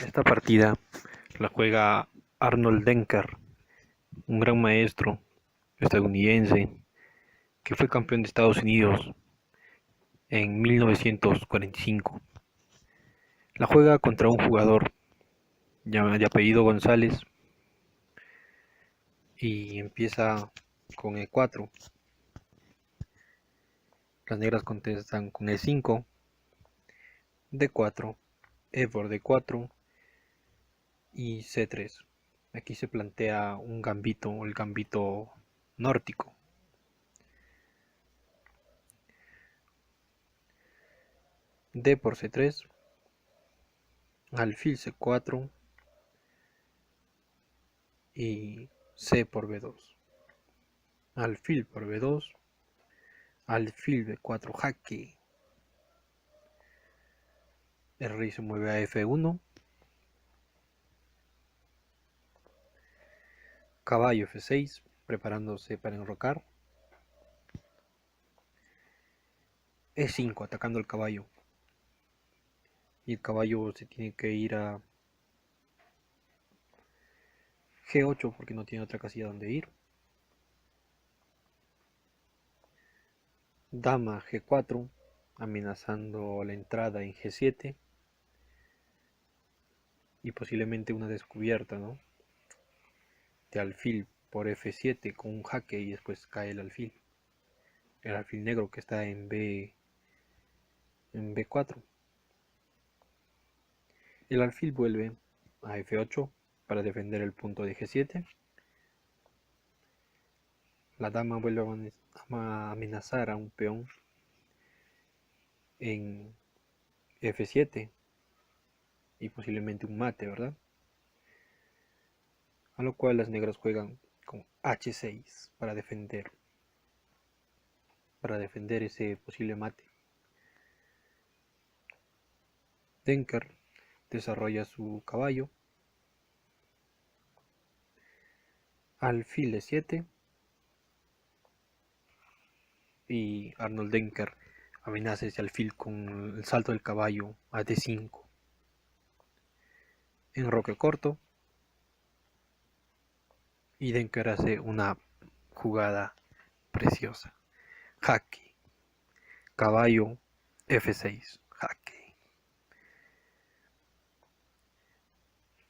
Esta partida la juega Arnold Denker, un gran maestro estadounidense que fue campeón de Estados Unidos en 1945. La juega contra un jugador de apellido González y empieza con E4. Las negras contestan con E5, D4, E por D4 y C3. Aquí se plantea un gambito, el gambito nórdico. D por C3, alfil C4 y C por B2. Alfil por B2, alfil B4 jaque. El rey se mueve a F1, caballo F6, preparándose para enrocar. E5, atacando al caballo. Y el caballo se tiene que ir a G8 porque no tiene otra casilla donde ir. Dama G4, amenazando la entrada en G7. Y posiblemente una descubierta, ¿no? De alfil por F7 con un jaque y después cae el alfil negro que está en B4. El alfil vuelve a F8 para defender el punto de G7. La dama vuelve a amenazar a un peón en F7 y posiblemente un mate, ¿verdad? A lo cual las negras juegan con H6 para defender ese posible mate. Denker desarrolla su caballo, alfil E7 y Arnold Denker amenaza ese alfil con el salto del caballo a D5. Enroque corto y Denker hace una jugada preciosa. Jaque, caballo F6, jaque.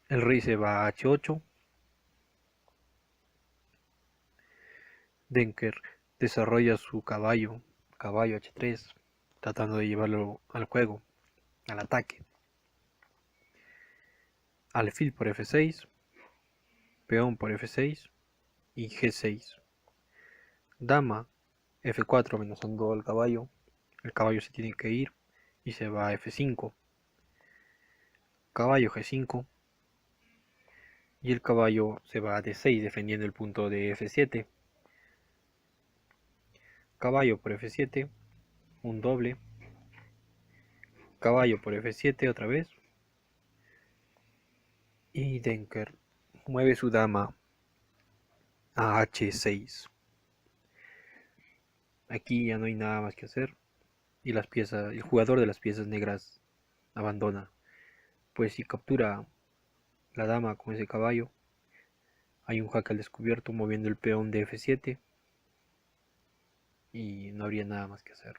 El rey se va a H8. Denker desarrolla su caballo H3, tratando de llevarlo al juego, al ataque. Alfil por F6, peón por F6 y G6. Dama F4 amenazando al caballo. El caballo se tiene que ir y se va a F5. Caballo G5 y el caballo se va a D6 defendiendo el punto de F7. Caballo por F7, un doble. Caballo por F7 otra vez. Y Denker mueve su dama a H6. Aquí ya no hay nada más que hacer y el jugador de las piezas negras abandona. Pues si captura la dama con ese caballo, hay un jaque al descubierto moviendo el peón de F7 y no habría nada más que hacer.